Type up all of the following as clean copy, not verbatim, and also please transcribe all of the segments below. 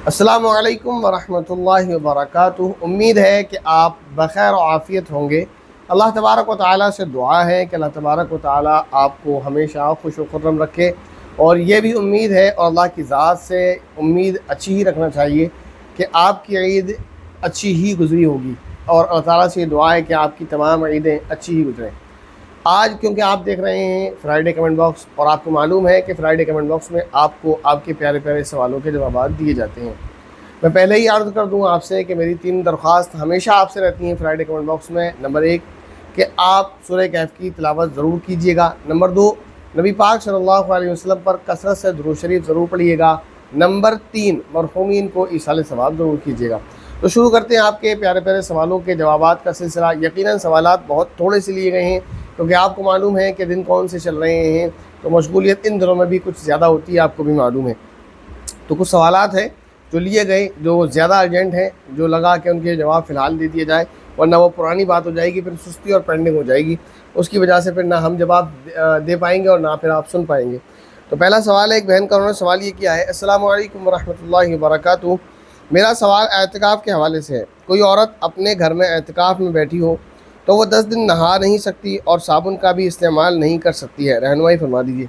السلام علیکم ورحمۃ اللہ وبرکاتہ۔ امید ہے کہ آپ بخیر و عافیت ہوں گے۔ اللہ تبارک و تعالیٰ سے دعا ہے کہ اللہ تبارک و تعالیٰ آپ کو ہمیشہ خوش و خرم رکھے، اور یہ بھی امید ہے اور اللہ کی ذات سے امید اچھی ہی رکھنا چاہیے کہ آپ کی عید اچھی ہی گزری ہوگی، اور اللہ تعالیٰ سے یہ دعا ہے کہ آپ کی تمام عیدیں اچھی ہی گزریں۔ آج کیونکہ آپ دیکھ رہے ہیں فرائیڈے کمنٹ باکس، اور آپ کو معلوم ہے کہ فرائیڈے کمنٹ باکس میں آپ کو آپ کے پیارے پیارے سوالوں کے جوابات دیے جاتے ہیں، میں پہلے ہی عرض کر دوں آپ سے کہ میری 3 درخواست ہمیشہ آپ سے رہتی ہیں فرائیڈے کمنٹ باکس میں۔ نمبر 1 کہ آپ سورہ کہف کی تلاوت ضرور کیجیے گا۔ نمبر 2 نبی پاک صلی اللہ علیہ وسلم پر کثرت سے درود شریف ضرور پڑھیے گا۔ نمبر 3 مرحومین کو ایصال ثواب ضرور کیجیے گا۔ تو شروع کرتے ہیں آپ کے پیارے پیارے سوالوں کے جوابات کا سلسلہ۔ یقیناً سوالات بہت تھوڑے سے لیے گئے ہیں، کیونکہ آپ کو معلوم ہے کہ دن کون سے چل رہے ہیں، تو مشغولیت ان دنوں میں بھی کچھ زیادہ ہوتی ہے، آپ کو بھی معلوم ہے۔ تو کچھ سوالات ہیں جو لیے گئے، جو زیادہ ارجنٹ ہیں، جو لگا کہ ان کے جواب فی الحال دے دیے جائے، ورنہ وہ پرانی بات ہو جائے گی، پھر سستی اور پینڈنگ ہو جائے گی، اس کی وجہ سے پھر نہ ہم جواب دے پائیں گے اور نہ پھر آپ سن پائیں گے۔ تو پہلا سوال ہے، ایک بہن کا انہوں نے سوال یہ کیا ہے: السلام علیکم ورحمۃ اللہ وبرکاتہ، میرا سوال اعتکاف کے حوالے سے ہے۔ کوئی عورت اپنے گھر میں اعتکاف میں بیٹھی ہو تو وہ 10 دن نہا نہیں سکتی اور صابن کا بھی استعمال نہیں کر سکتی ہے، رہنمائی فرما دیجیے۔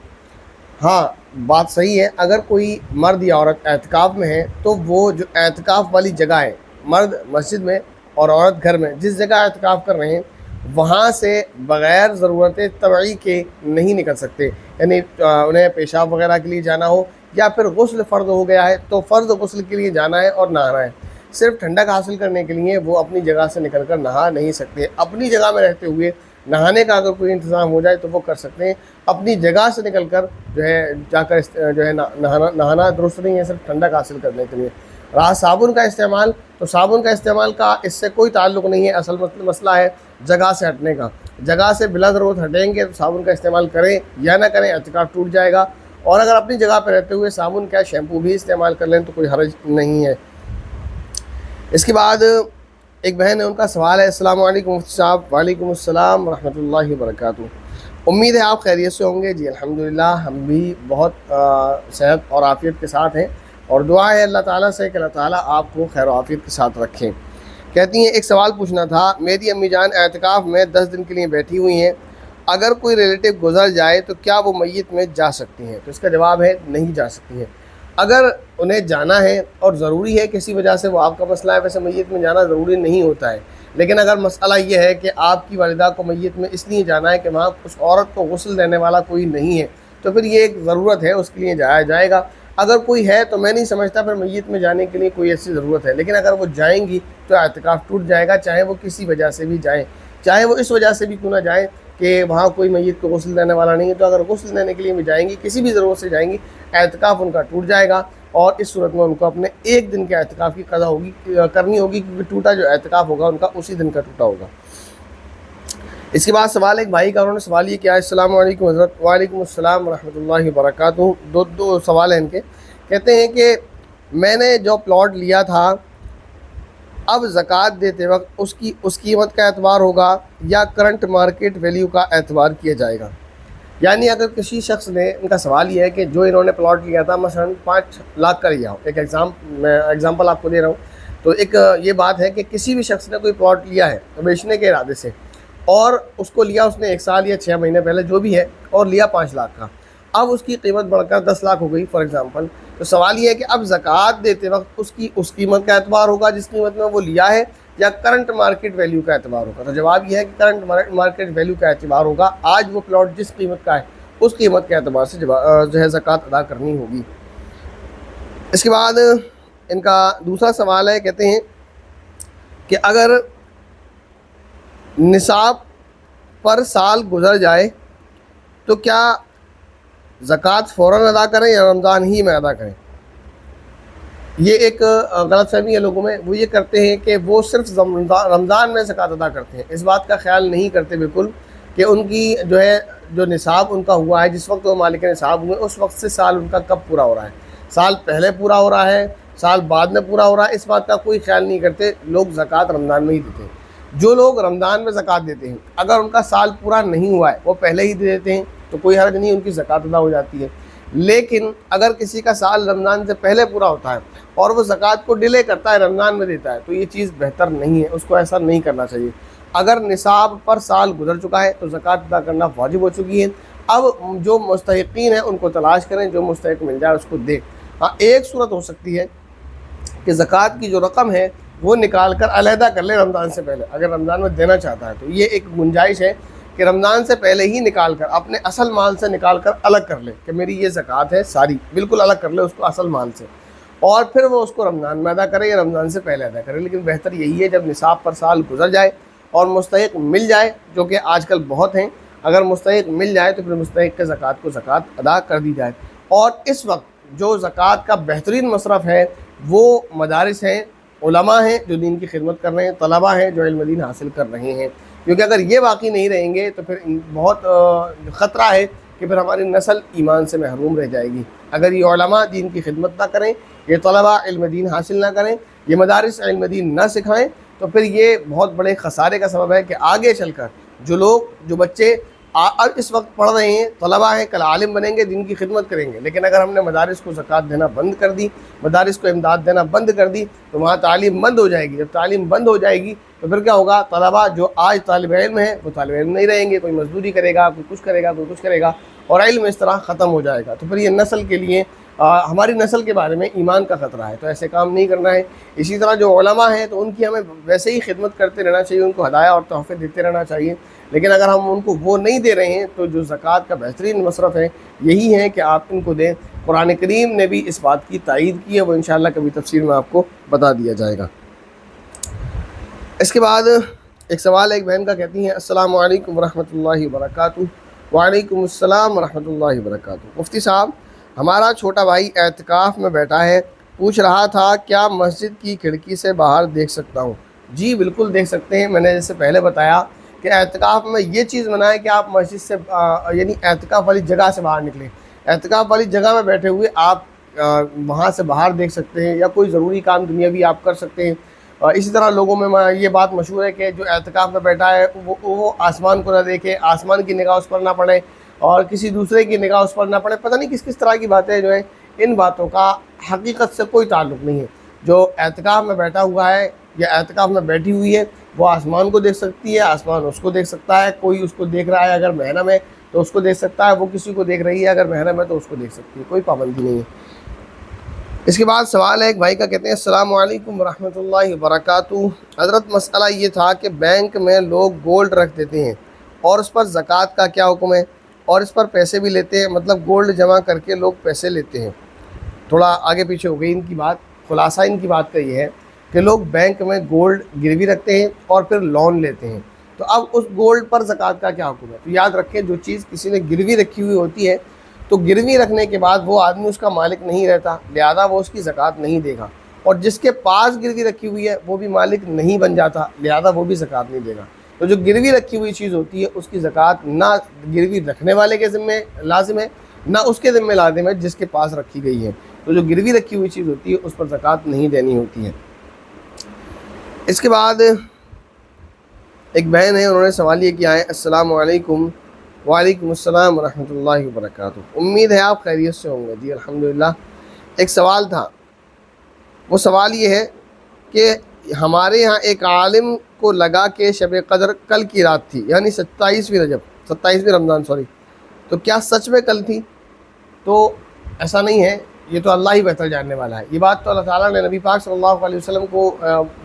ہاں، بات صحیح ہے۔ اگر کوئی مرد یا عورت اعتکاف میں ہے تو وہ جو اعتکاف والی جگہ ہے، مرد مسجد میں اور عورت گھر میں، جس جگہ اعتکاف کر رہے ہیں وہاں سے بغیر ضرورت طبعی کے نہیں نکل سکتے، یعنی انہیں پیشاب وغیرہ کے لیے جانا ہو یا پھر غسل فرض ہو گیا ہے تو فرض غسل کے لیے جانا ہے اور نہانا ہے، صرف ٹھنڈک حاصل کرنے کے لیے وہ اپنی جگہ سے نکل کر نہا نہیں سکتے۔ اپنی جگہ میں رہتے ہوئے نہانے کا اگر کوئی انتظام ہو جائے تو وہ کر سکتے ہیں، اپنی جگہ سے نکل کر جو ہے جا کر جو ہے نہانا درست نہیں ہے، صرف ٹھنڈک حاصل کرنے کے لیے۔ رہا صابن کا استعمال، تو صابن کا استعمال کا اس سے کوئی تعلق نہیں ہے، اصل مسئلہ ہے جگہ سے ہٹنے کا۔ جگہ سے بلا ضرورت ہٹیں گے تو صابن کا استعمال کریں یا نہ کریں، اعتکاف ٹوٹ جائے گا، اور اگر اپنی جگہ پہ رہتے ہوئے صابن کیا شیمپو بھی استعمال کر لیں تو کوئی حرج نہیں ہے۔ اس کے بعد ایک بہن ہے، ان کا سوال ہے: السلام علیکم مفتی صاحب۔ وعلیکم السلام ورحمۃ اللہ وبرکاتہ، امید ہے آپ خیریت سے ہوں گے۔ جی الحمدللہ، ہم بھی بہت صحت اور عافیت کے ساتھ ہیں، اور دعا ہے اللہ تعالیٰ سے کہ اللہ تعالیٰ آپ کو خیر و عافیت کے ساتھ رکھیں۔ کہتی ہیں ایک سوال پوچھنا تھا، میری امی جان اعتکاف میں 10 دن کے لیے بیٹھی ہوئی ہیں، اگر کوئی ریلیٹو گزر جائے تو کیا وہ میت میں جا سکتی ہیں؟ تو اس کا جواب ہے نہیں جا سکتی ہیں۔ اگر انہیں جانا ہے اور ضروری ہے کسی وجہ سے، وہ آپ کا مسئلہ ہے، ویسے میت میں جانا ضروری نہیں ہوتا ہے، لیکن اگر مسئلہ یہ ہے کہ آپ کی والدہ کو میت میں اس لیے جانا ہے کہ وہاں اس عورت کو غسل دینے والا کوئی نہیں ہے، تو پھر یہ ایک ضرورت ہے، اس کے لیے جایا جائے گا۔ اگر کوئی ہے تو میں نہیں سمجھتا پھر میت میں جانے کے لیے کوئی ایسی ضرورت ہے، لیکن اگر وہ جائیں گی تو اعتکاف ٹوٹ جائے گا، چاہے وہ کسی وجہ سے بھی جائیں، چاہے وہ اس وجہ سے بھی کیوں نہ جائیں کہ وہاں کوئی میت کو غسل دینے والا نہیں ہے، تو اگر غسل دینے کے لیے بھی جائیں گی، کسی بھی ضرورت سے جائیں گی، اعتکاف ان کا ٹوٹ جائے گا، اور اس صورت میں ان کو اپنے 1 دن کے اعتکاف کی قضا کرنی ہوگی، کیونکہ ٹوٹا جو اعتکاف ہوگا ان کا اسی دن کا ٹوٹا ہوگا۔ اس کے بعد سوال ایک بھائی کا، انہوں نے سوال یہ کیا: السلام علیکم حضرت۔ وعلیکم السلام ورحمۃ اللہ وبرکاتہ، دو سوال ہیں ان کے۔ کہتے ہیں کہ میں نے جو پلاٹ لیا تھا، اب زکوٰۃ دیتے وقت اس قیمت کا اعتبار ہوگا یا کرنٹ مارکیٹ ویلیو کا اعتبار کیا جائے گا؟ یعنی اگر کسی شخص نے، ان کا سوال یہ ہے کہ جو انہوں نے پلاٹ لیا تھا مثلا 5 لاکھ کا لیا ہو، ایک میں ایگزامپل آپ کو دے رہا ہوں، تو ایک یہ بات ہے کہ کسی بھی شخص نے کوئی پلاٹ لیا ہے بیچنے کے ارادے سے، اور اس کو لیا اس نے 1 سال یا 6 مہینے پہلے جو بھی ہے، اور لیا 5 لاکھ کا، اب اس کی قیمت بڑھ کر 10 لاکھ ہو گئی فار ایگزامپل، تو سوال یہ ہے کہ اب زکوٰۃ دیتے وقت اس قیمت کا اعتبار ہوگا جس قیمت میں وہ لیا ہے، یا کرنٹ مارکیٹ ویلیو کا اعتبار ہوگا؟ تو جواب یہ ہے کہ کرنٹ مارکیٹ ویلیو کا اعتبار ہوگا، آج وہ پلاٹ جس قیمت کا ہے اس قیمت کے اعتبار سے جو ہے زکوٰۃ ادا کرنی ہوگی۔ اس کے بعد ان کا دوسرا سوال ہے، کہتے ہیں کہ اگر نصاب پر سال گزر جائے تو کیا زکوٰۃ فوراً ادا کریں یا رمضان ہی میں ادا کریں؟ یہ ایک غلط فہمی ہے لوگوں میں، وہ یہ کرتے ہیں کہ وہ صرف رمضان میں زکوٰۃ ادا کرتے ہیں، اس بات کا خیال نہیں کرتے بالکل کہ ان کی جو نصاب ان کا ہوا ہے، جس وقت وہ مالک نصاب ہوئے اس وقت سے سال ان کا کب پورا ہو رہا ہے، سال پہلے پورا ہو رہا ہے، سال بعد میں پورا ہو رہا ہے، اس بات کا کوئی خیال نہیں کرتے لوگ۔ زکوٰۃ رمضان میں ہی دیتے ہیں۔ جو لوگ رمضان میں زکوٰۃ دیتے ہیں، اگر ان کا سال پورا نہیں ہوا ہے وہ پہلے ہی دے دیتے ہیں تو کوئی حرج نہیں، ان کی زکوٰۃ ادا ہو جاتی ہے۔ لیکن اگر کسی کا سال رمضان سے پہلے پورا ہوتا ہے اور وہ زکوٰۃ کو ڈیلے کرتا ہے، رمضان میں دیتا ہے، تو یہ چیز بہتر نہیں ہے، اس کو ایسا نہیں کرنا چاہیے۔ اگر نصاب پر سال گزر چکا ہے تو زکوٰۃ ادا کرنا واجب ہو چکی ہے۔ اب جو مستحقین ہیں ان کو تلاش کریں، جو مستحق مل جائے اس کو دیں۔ ہاں، ایک صورت ہو سکتی ہے کہ زکوٰۃ کی جو رقم ہے وہ نکال کر علیحدہ کر لے رمضان سے پہلے، اگر رمضان میں دینا چاہتا ہے تو یہ ایک گنجائش ہے کہ رمضان سے پہلے ہی نکال کر اپنے اصل مال سے نکال کر الگ کر لے کہ میری یہ زکوٰۃ ہے ساری، بالکل الگ کر لے اس کو اصل مال سے، اور پھر وہ اس کو رمضان میں ادا کرے یا رمضان سے پہلے ادا کرے۔ لیکن بہتر یہی ہے جب نصاب پر سال گزر جائے اور مستحق مل جائے، جو کہ آج کل بہت ہیں، اگر مستحق مل جائے تو پھر مستحق کے زکوٰۃ کو زکوٰۃ ادا کر دی جائے۔ اور اس وقت جو زکوٰۃ کا بہترین مصرف ہے وہ مدارس ہیں، علماء ہیں جو دین کی خدمت کر رہے ہیں، طلباء ہیں جو علم دین حاصل کر رہے ہیں، کیونکہ اگر یہ باقی نہیں رہیں گے تو پھر بہت خطرہ ہے کہ پھر ہماری نسل ایمان سے محروم رہ جائے گی۔ اگر یہ علماء دین کی خدمت نہ کریں، یہ طلباء علم دین حاصل نہ کریں، یہ مدارس علم دین نہ سکھائیں، تو پھر یہ بہت بڑے خسارے کا سبب ہے کہ آگے چل کر جو بچے اس وقت پڑھ رہے ہیں، طلباء ہیں، کل عالم بنیں گے، دین کی خدمت کریں گے، لیکن اگر ہم نے مدارس کو زکوٰۃ دینا بند کر دی، مدارس کو امداد دینا بند کر دی، تو وہاں تعلیم بند ہو جائے گی۔ جب تعلیم بند ہو جائے گی تو پھر کیا ہوگا؟ طلباء جو آج طالب علم ہیں وہ طالب علم نہیں رہیں گے، کوئی مزدوری کرے گا، کوئی کچھ کرے گا، کوئی کچھ کرے گا، اور علم اس طرح ختم ہو جائے گا۔ تو پھر یہ نسل کے لیے، ہماری نسل کے بارے میں ایمان کا خطرہ ہے، تو ایسے کام نہیں کرنا ہے۔ اسی طرح جو علماء ہیں تو ان کی ہمیں ویسے ہی خدمت کرتے رہنا چاہیے، ان کو ہدایہ اور تحفے دیتے رہنا چاہیے، لیکن اگر ہم ان کو وہ نہیں دے رہے ہیں تو جو زکوٰۃ کا بہترین مصرف ہے یہی ہے کہ آپ ان کو دیں۔ قرآن کریم نے بھی اس بات کی تائید کی ہے، وہ انشاءاللہ کبھی تفسیر میں آپ کو بتا دیا جائے گا۔ اس کے بعد ایک سوال ایک بہن کا، کہتی ہیں السلام علیکم ورحمۃ اللہ وبرکاتہ۔ وعلیکم السلام ورحمۃ اللہ وبرکاتہ۔ مفتی صاحب، ہمارا چھوٹا بھائی اعتکاف میں بیٹھا ہے، پوچھ رہا تھا کیا مسجد کی کھڑکی سے باہر دیکھ سکتا ہوں؟ جی بالکل دیکھ سکتے ہیں۔ میں نے جیسے پہلے بتایا کہ اعتکاف میں یہ چیز منع ہے کہ آپ مسجد سے یعنی اعتکاف والی جگہ سے باہر نکلیں۔ اعتکاف والی جگہ میں بیٹھے ہوئے آپ وہاں سے باہر دیکھ سکتے ہیں، یا کوئی ضروری کام دنیاوی آپ کر سکتے ہیں۔ اسی طرح لوگوں میں یہ بات مشہور ہے کہ جو اعتکاف میں بیٹھا ہے وہ آسمان کو نہ دیکھے، آسمان کی نگاہ اس پر نہ پڑے، اور کسی دوسرے کی نگاہ اس پر نہ پڑے۔ پتہ نہیں کس طرح کی باتیں جو ہیں، ان باتوں کا حقیقت سے کوئی تعلق نہیں ہے۔ جو اعتکاف میں بیٹھا ہوا ہے یا اعتکاف میں بیٹھی ہوئی ہے وہ آسمان کو دیکھ سکتی ہے، آسمان اس کو دیکھ سکتا ہے، کوئی اس کو دیکھ رہا ہے اگر محرم ہے تو اس کو دیکھ سکتا ہے، وہ کسی کو دیکھ رہی ہے اگر محرم ہے تو اس کو دیکھ سکتی ہے، کوئی پابندی نہیں ہے۔ اس کے بعد سوال ہے ایک بھائی کا، کہتے ہیں السلام علیکم ورحمۃ اللہ وبرکاتہ۔ حضرت مسئلہ یہ تھا کہ بینک میں لوگ گولڈ رکھ دیتے ہیں اور اس پر زکوٰۃ کا کیا حکم ہے، اور اس پر پیسے بھی لیتے ہیں، مطلب گولڈ جمع کر کے لوگ پیسے لیتے ہیں۔ تھوڑا آگے پیچھے ہو گئی ان کی بات، خلاصہ ان کی بات کا یہ ہے کہ لوگ بینک میں گولڈ گروی رکھتے ہیں اور پھر لون لیتے ہیں، تو اب اس گولڈ پر زکوٰۃ کا کیا حکم ہے؟ تو یاد رکھیں، جو چیز کسی نے گروی رکھی ہوئی ہوتی ہے تو گروی رکھنے کے بعد وہ آدمی اس کا مالک نہیں رہتا، لہذا وہ اس کی زکوٰۃ نہیں دے گا، اور جس کے پاس گروی رکھی ہوئی ہے وہ بھی مالک نہیں بن جاتا، لہذا وہ بھی زکوٰۃ نہیں دے گا۔ تو جو گروی رکھی ہوئی چیز ہوتی ہے اس کی زکوٰۃ نہ گروی رکھنے والے کے ذمے لازم ہے، نہ اس کے ذمے لازم ہے جس کے پاس رکھی گئی ہے۔ تو جو گروی رکھی ہوئی چیز ہوتی ہے اس پر زکوٰۃ نہیں دینی ہوتی ہے۔ اس کے بعد ایک بہن ہے، انہوں نے سوال یہ کیا ہے السلام علیکم۔ وعلیکم السلام ورحمۃ اللہ وبرکاتہ۔ امید ہے آپ خیریت سے ہوں گے۔ جی الحمدللہ۔ ایک سوال تھا، وہ سوال یہ ہے کہ ہمارے یہاں ایک عالم کو لگا کہ شب قدر کل کی رات تھی، یعنی 27ویں رمضان تو کیا سچ میں کل تھی؟ تو ایسا نہیں ہے، یہ تو اللہ ہی بہتر جاننے والا ہے۔ یہ بات تو اللہ تعالیٰ نے نبی پاک صلی اللہ علیہ وسلم کو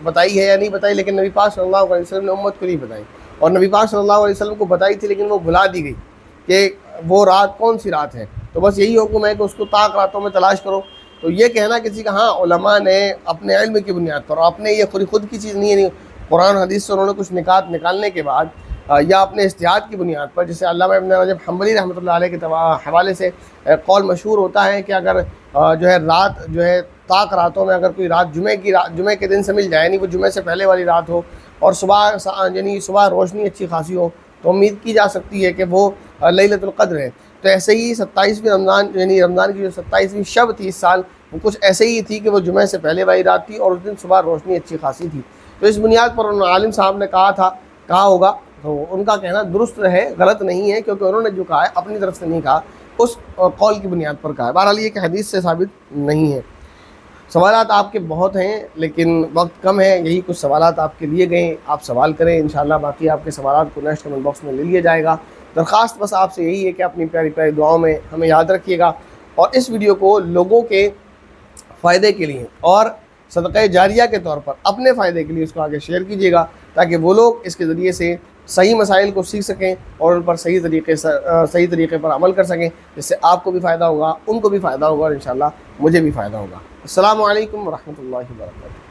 بتائی ہے یا نہیں بتائی، لیکن نبی پاک صلی اللہ علیہ وسلم نے امت کو نہیں بتائی، اور نبی پاک صلی اللہ علیہ وسلم کو بتائی تھی لیکن وہ بھلا دی گئی کہ وہ رات کون سی رات ہے۔ تو بس یہی حکم ہے کہ اس کو طاق راتوں میں تلاش کرو۔ تو یہ کہنا کسی کا، ہاں علماء نے اپنے علم کی بنیاد پر، اور اپنے یہ خود کی چیز نہیں ہے، قرآن حدیث سے انہوں نے کچھ نکات نکالنے کے بعد یا اپنے اجتہاد کی بنیاد پر، جیسے علامہ ابن رجب حنبلی رحمۃ اللہ علیہ کے حوالے سے قول مشہور ہوتا ہے کہ اگر جو ہے رات جو ہے طاق راتوں میں اگر کوئی رات جمعے کے دن سے مل جائے، یعنی وہ جمعے سے پہلے والی رات ہو، اور صبح روشنی اچھی خاصی ہو، تو امید کی جا سکتی ہے کہ وہ لیلۃ القدر ہے۔ تو ایسے ہی 27ویں رمضان، یعنی رمضان کی جو 27ویں شب تھی اس سال، وہ کچھ ایسے ہی تھی کہ وہ جمعے سے پہلے والی رات تھی اور اس دن صبح روشنی اچھی خاصی تھی۔ تو اس بنیاد پر انہوں نے عالم صاحب نے کہا ہوگا، تو ان کا کہنا درست ہے، غلط نہیں ہے، کیونکہ انہوں نے جو کہا ہے اپنی طرف سے نہیں کہا، اس قول کی بنیاد پر کہا ہے۔ بہرحال یہ کہ حدیث سے ثابت نہیں ہے۔ سوالات آپ کے بہت ہیں لیکن وقت کم ہے، یہی کچھ سوالات آپ کے لیے گئے، آپ سوال کریں انشاءاللہ، باقی آپ کے سوالات کو نیکسٹ کمنٹ باکس میں لے لیا جائے گا۔ درخواست بس آپ سے یہی ہے کہ اپنی پیاری پیاری دعاؤں میں ہمیں یاد رکھیے گا، اور اس ویڈیو کو لوگوں کے فائدے کے لیے اور صدقہ جاریہ کے طور پر اپنے فائدے کے لیے اس کو آگے شیئر کیجیے گا، تاکہ وہ لوگ اس کے ذریعے سے صحیح مسائل کو سیکھ سکیں اور ان پر صحیح طریقے پر عمل کر سکیں، جس سے آپ کو بھی فائدہ ہوگا، ان کو بھی فائدہ ہوگا، اور انشاءاللہ مجھے بھی فائدہ ہوگا۔ السلام علیکم ورحمۃ اللہ وبرکاتہ۔